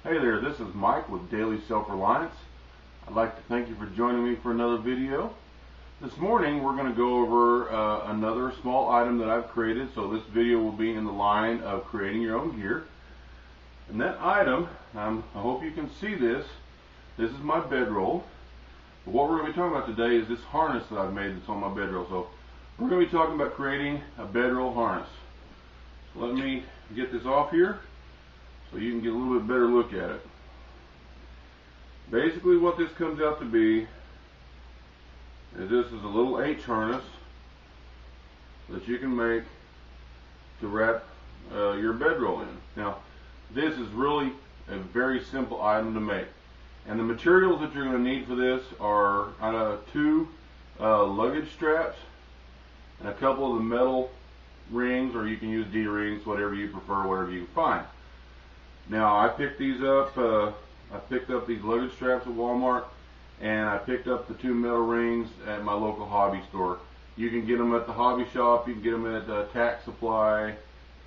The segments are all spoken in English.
Hey there, this is Mike with Daily Self-Reliance. I'd like to thank you for joining me for another video. This morning we're going to go over another small item that I've created, so this video will be in the line of creating your own gear. And that item, I hope you can see this. This is my bedroll. But what we're going to be talking about today is this harness that I've made that's on my bedroll. So we're going to be talking about creating a bedroll harness. So let me get this off here so you can get a little bit better look at it. Basically what this comes out to be is this is a little H harness that you can make to wrap your bedroll in. Now this is really a very simple item to make, and the materials that you're going to need for this are two luggage straps and a couple of the metal rings, or you can use D-rings, whatever you prefer, whatever you can find. Now I picked these up, I picked up these luggage straps at Walmart, and I picked up the two metal rings at my local hobby store. You can get them at the hobby shop, you can get them at Tax Supply,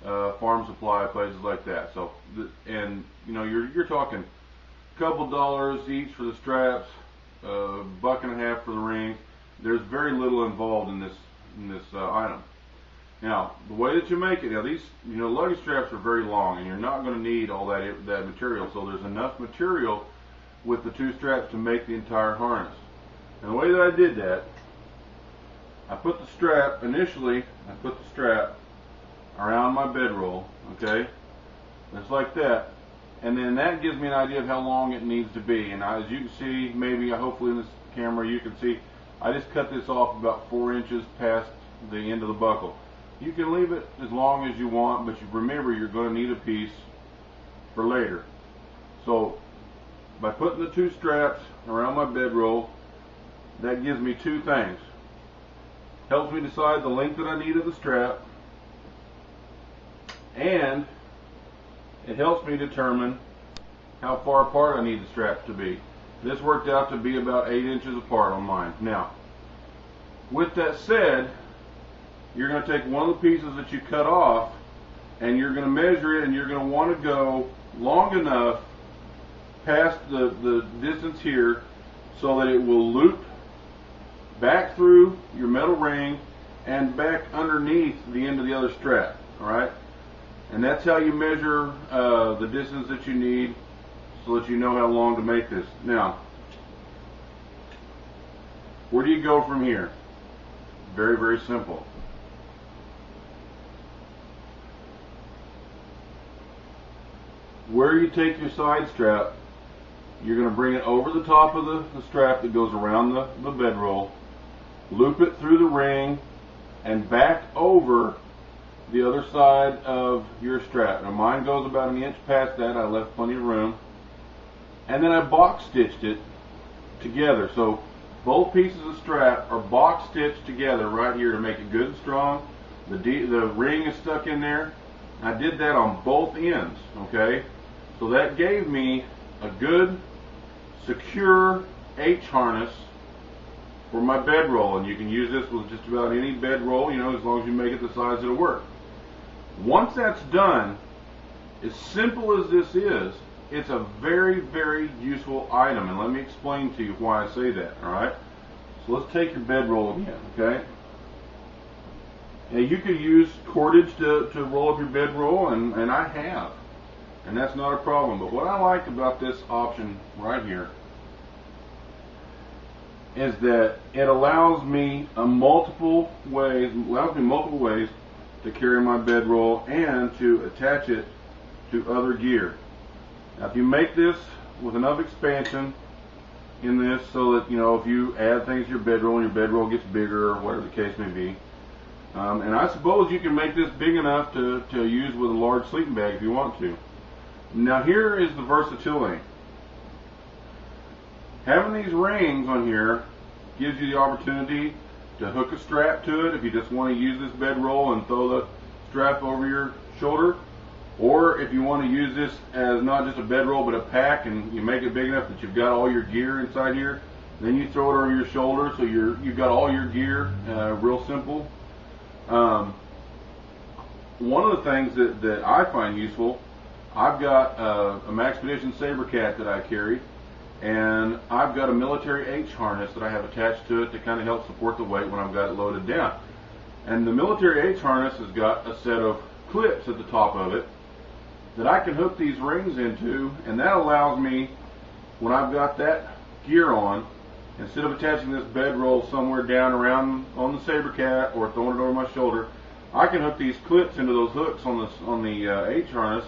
Farm Supply, places like that. So, and you know, you're talking a couple dollars each for the straps, $1.50 for the rings. There's very little involved in this item. Now, the way that you make it, now these, luggage straps are very long, and you're not going to need all that material. So there's enough material with the two straps to make the entire harness. And the way that I did that, I put the strap, initially, I put the strap around my bedroll, okay, just like that. And then that gives me an idea of how long it needs to be. And as you can see, maybe, hopefully in this camera you can see, I just cut this off about 4 inches past the end of the buckle. You can leave it as long as you want, but you remember you're going to need a piece for later. So by putting the two straps around my bedroll, that gives me two things. Helps me decide the length that I need of the strap, and it helps me determine how far apart I need the straps to be. This worked out to be about 8 inches apart on mine. Now, with that said, you're going to take one of the pieces that you cut off, and you're going to measure it, and you're going to want to go long enough past the distance here so that it will loop back through your metal ring and back underneath the end of the other strap. Alright? And that's how you measure the distance that you need so that you know how long to make this. Now, where do you go from here? Very, very simple. Where you take your side strap, you're going to bring it over the top of the strap that goes around the bedroll, loop it through the ring, and back over the other side of your strap. Now mine goes about 1 inch past that. I left plenty of room. And then I box stitched it together. So both pieces of strap are box stitched together right here to make it good and strong. The ring is stuck in there. I did that on both ends, okay? So that gave me a good, secure H harness for my bedroll, and you can use this with just about any bedroll, as long as you make it the size it'll work. Once that's done, as simple as this is, it's a very, very useful item, and let me explain to you why I say that, alright? So let's take your bedroll again, okay? Now you could use cordage to roll up your bedroll, and I have, and that's not a problem. But what I like about this option right here is that it allows me multiple ways to carry my bedroll and to attach it to other gear. Now if you make this with enough expansion in this so that, if you add things to your bedroll and your bedroll gets bigger or whatever the case may be, and I suppose you can make this big enough to use with a large sleeping bag if you want to. Now here is the versatility. Having these rings on here gives you the opportunity to hook a strap to it if you just want to use this bedroll and throw the strap over your shoulder, or if you want to use this as not just a bedroll but a pack, and you make it big enough that you've got all your gear inside here, then you throw it over your shoulder so you've got all your gear. Real simple. One of the things that I find useful, I've got a Maxpedition Sabercat that I carry, and I've got a military H harness that I have attached to it to kind of help support the weight when I've got it loaded down. And the military H harness has got a set of clips at the top of it that I can hook these rings into, and that allows me, when I've got that gear on, instead of attaching this bedroll somewhere down around on the Sabercat or throwing it over my shoulder, I can hook these clips into those hooks on the H harness,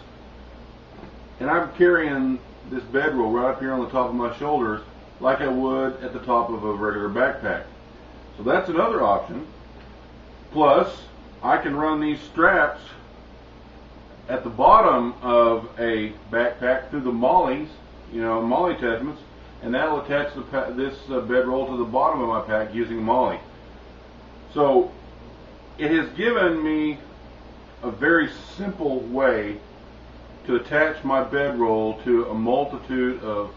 and I'm carrying this bedroll right up here on the top of my shoulders like I would at the top of a regular backpack. So that's another option. Plus, I can run these straps at the bottom of a backpack through the mollies, molly attachments, and that'll attach this bedroll to the bottom of my pack using a molly. So it has given me a very simple way to attach my bedroll to a multitude of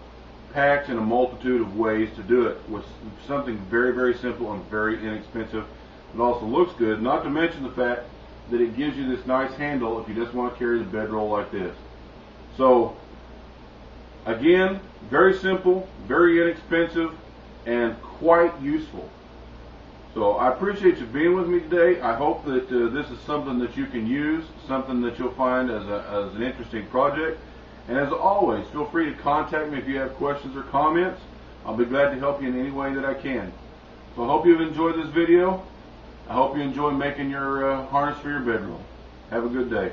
packs and a multitude of ways to do it with something very, very simple and very inexpensive. It also looks good, not to mention the fact that it gives you this nice handle if you just want to carry the bedroll like this. So again, very simple, very inexpensive, and quite useful. So I appreciate you being with me today. I hope that this is something that you can use, something that you'll find as an interesting project. And as always, feel free to contact me if you have questions or comments. I'll be glad to help you in any way that I can. So I hope you've enjoyed this video. I hope you enjoy making your harness for your bedroll. Have a good day.